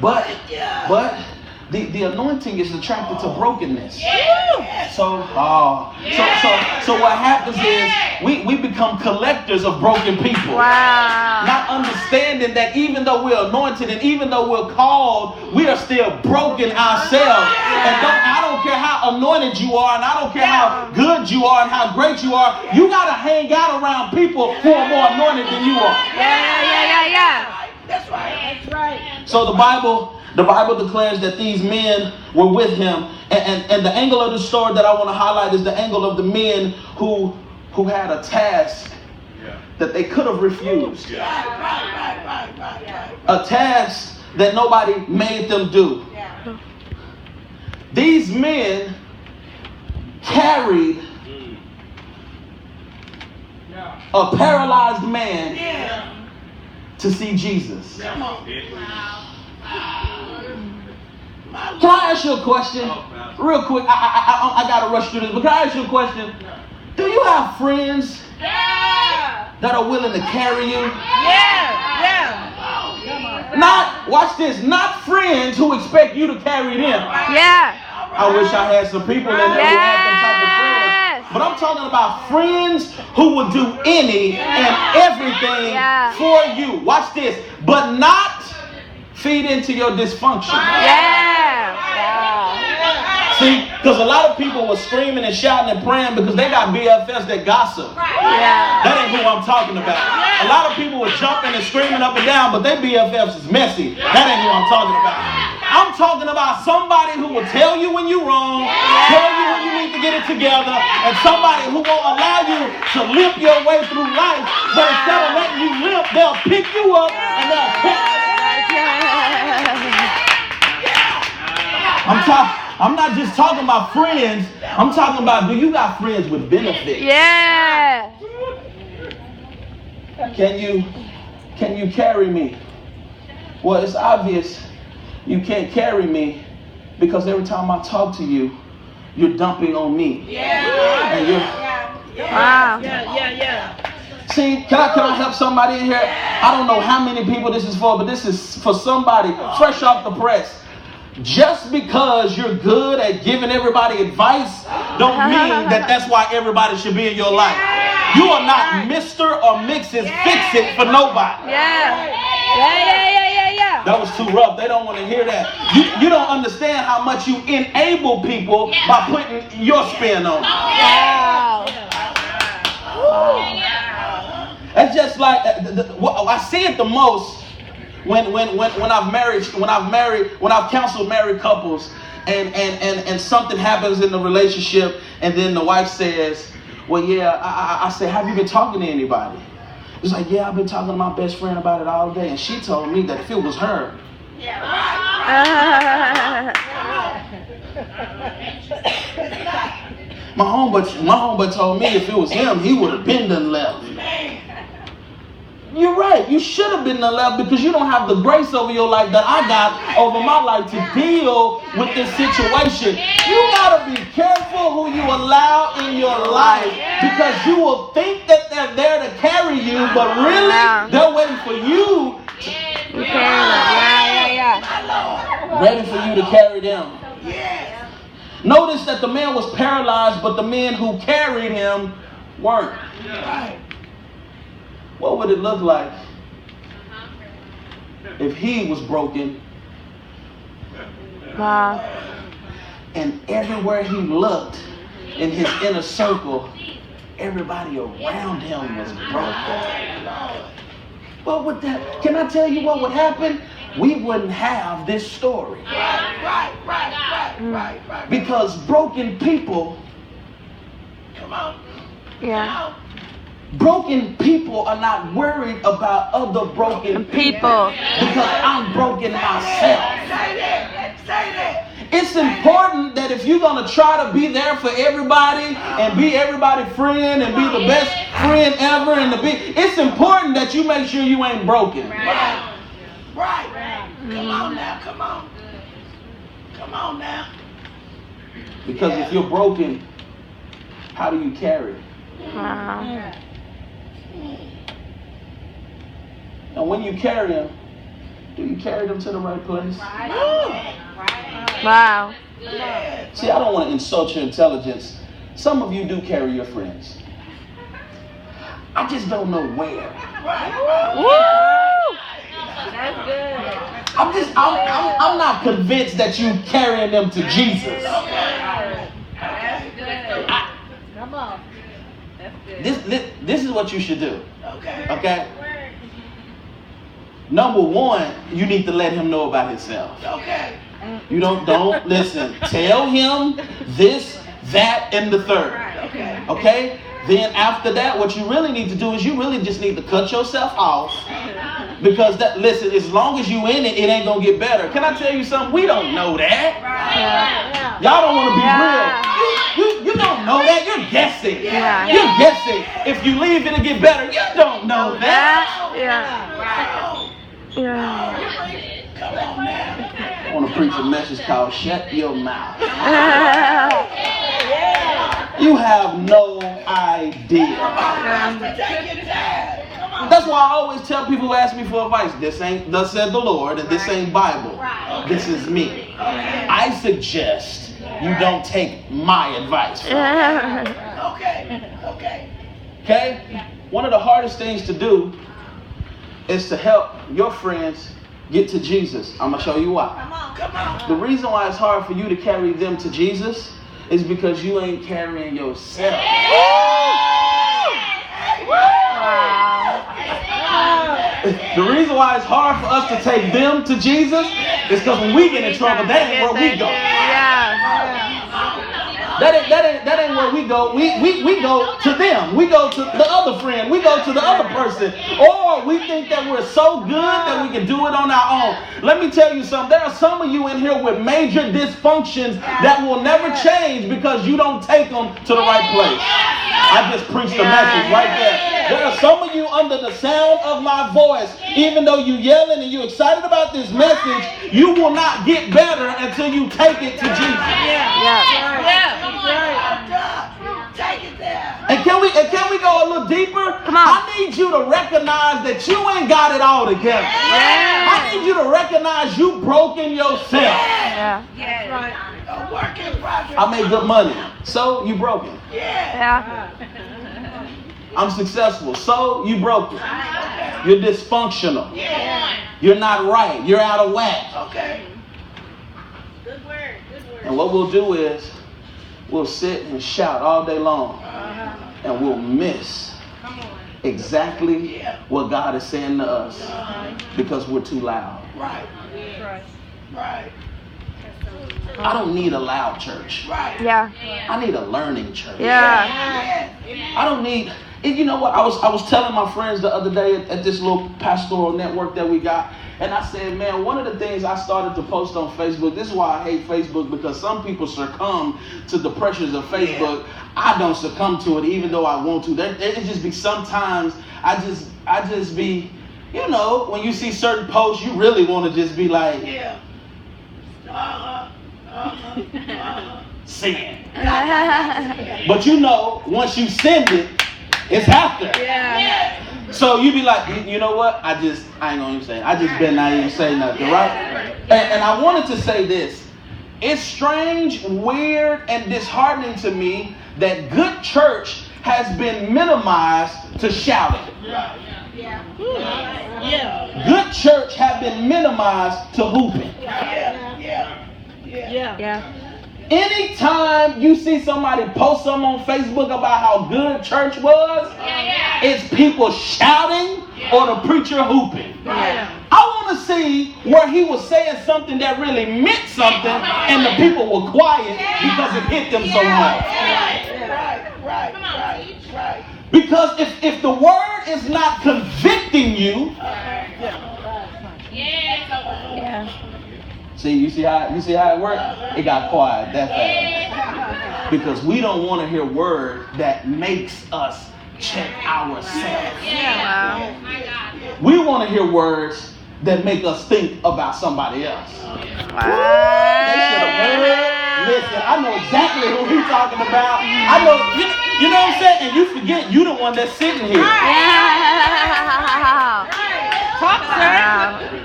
But the anointing is attracted to brokenness. So what happens is we become collectors of broken people. Wow. Not understanding that even though we're anointed and even though we're called, we are still broken ourselves. And I don't care how anointed you are, and I don't care how good you are and how great you are. You got to hang out around people who are more anointed than you are. Yeah. That's right. So the Bible declares that these men were with him, and the angle of the story that I want to highlight is the angle of the men who had a task that they could have refused. A task that nobody made them do. These men carried a paralyzed man to see Jesus. Can I ask you a question? Real quick, I got to rush through this, but can I ask you a question? Do you have friends that are willing to carry you? Watch this, not friends who expect you to carry them. I wish I had some people in there who had them type of friends. But I'm talking about friends who will do any and everything for you. Watch this, but not feed into your dysfunction. See, because a lot of people were screaming and shouting and praying because they got BFFs that gossip. That ain't who I'm talking about. A lot of people were jumping and screaming up and down, but their BFFs is messy. That ain't who I'm talking about. I'm talking about somebody who will tell you when you're wrong, tell you when you need to get it together, and somebody who won't allow you to limp your way through life, but instead of letting you limp, they'll pick you up and they'll pick you up. I'm not just talking about friends. I'm talking about, do you got friends with benefits? Can you carry me? Well, it's obvious you can't carry me because every time I talk to you, you're dumping on me. And you're, See, can I help somebody in here? I don't know how many people this is for, but this is for somebody fresh off the press. Just because you're good at giving everybody advice don't mean that that's why everybody should be in your life. You are not Mr. or Mrs. Fix-It for nobody. That was too rough. They don't want to hear that. You don't understand how much you enable people by putting your spin on it. That's just like I see it the most when I've counseled married couples and something happens in the relationship, and then the wife says, well, I said, have you been talking to anybody? It's like, I've been talking to my best friend about it all day, and she told me that if it was her, my homeboy told me if it was him, he would have been done left. You're right. You should have been done left because you don't have the grace over your life that I got over my life to deal with this situation. You got to be careful who you allow in your life because you will think that they're there to carry you, but really they're waiting for you to ready for you to carry them. Notice that the man was paralyzed, but the men who carried him weren't. What would it look like if he was broken? And everywhere he looked in his inner circle, everybody around him was broken. What would that? Can I tell you what would happen? We wouldn't have this story. Right. Because broken people, come on. Broken people are not worried about other broken people because I'm broken myself. It's important that if you're going to try to be there for everybody and be everybody's friend and be the best friend ever it's important that you make sure you ain't broken. Right. Come on now. Because if you're broken, how do you carry? And when you carry them, Do you carry them to the right place? Wow. See, I don't want to insult your intelligence. Some of you do carry your friends. I just don't know where. Woo! That's good. I'm not convinced that you carrying them to Jesus. That's good. Come on. That's good. This is what you should do. Okay? Number one, you need to let him know about himself. Okay. You don't listen. Tell him this, that, and the third. Okay. Okay? Then after that, what you really need to do is you really just need to cut yourself off. Because listen, as long as you in it, it ain't gonna get better. Can I tell you something? We don't know that. Yeah. Y'all don't want to be Yeah. real. You don't know that. You're guessing. Yeah. You're guessing. If you leave, it'll get better. You don't know that. Yeah. Yeah. Come on, man. I want to preach a message called "Shut Your Mouth." You have no idea. Take your time. Come on. That's why I always tell people who ask me for advice, this ain't thus said the Lord, and this ain't Bible. This is me. I suggest you don't take my advice from me. Okay. Okay. Okay? One of the hardest things to do is to help your friends get to Jesus. I'm going to show you why. Come on. The reason why it's hard for you to carry them to Jesus is because you ain't carrying yourself. The reason why it's hard for us to take them to Jesus is because when we get in trouble, that ain't where we go. Yeah. That ain't where we go. We go to them. We go to the other friend. We go to the other person. Or we think that we're so good that we can do it on our own. Let me tell you something. There are some of you in here with major dysfunctions that will never change because you don't take them to the right place. I just preached the message right there. There are some of you under the sound of my voice, even though you yelling and you're excited about this message, you will not get better until you take it to Jesus. Yeah. Take it there. And can we go a little deeper? Come on. I need you to recognize that you ain't got it all together. I need you to recognize you broken yourself. Yeah. A work in progress. I make good money, so you broken. Yeah. I'm successful, so you broken. You're dysfunctional. You're not right. You're out of whack. Okay. And what we'll do is we'll sit and shout all day long, and we'll miss exactly what God is saying to us because we're too loud. Right. I don't need a loud church. Right. Yeah. I need a learning church. Yeah. I don't need. And you know what? I was telling my friends the other day at this little pastoral network that we got, and I said, man, one of the things I started to post on Facebook. This is why I hate Facebook, because some people succumb to the pressures of Facebook. I don't succumb to it, even though I want to. There just be sometimes I just be, you know, when you see certain posts, you really want to just be like, sin. But you know, once you send it, it's after. So you be like, you know what? I ain't gonna even say it. I just better not even say nothing, right? And I wanted to say this. It's strange, weird, and disheartening to me that good church has been minimized to shouting. Good church have been minimized to hooping. Anytime you see somebody post something on Facebook about how good church was, it's people shouting or the preacher hooping. I want to see where he was saying something that really meant something and the people were quiet because it hit them so much. Right. Because if the word is not convicting you, see, you see how it worked? It got quiet that fast. Because we don't want to hear word that makes us check ourselves. We want to hear words that make us think about somebody else. They should have heard. Listen, I know exactly who he's talking about. I know, you know what I'm saying? And you forget you the one that's sitting here. Yeah. Talk, sir.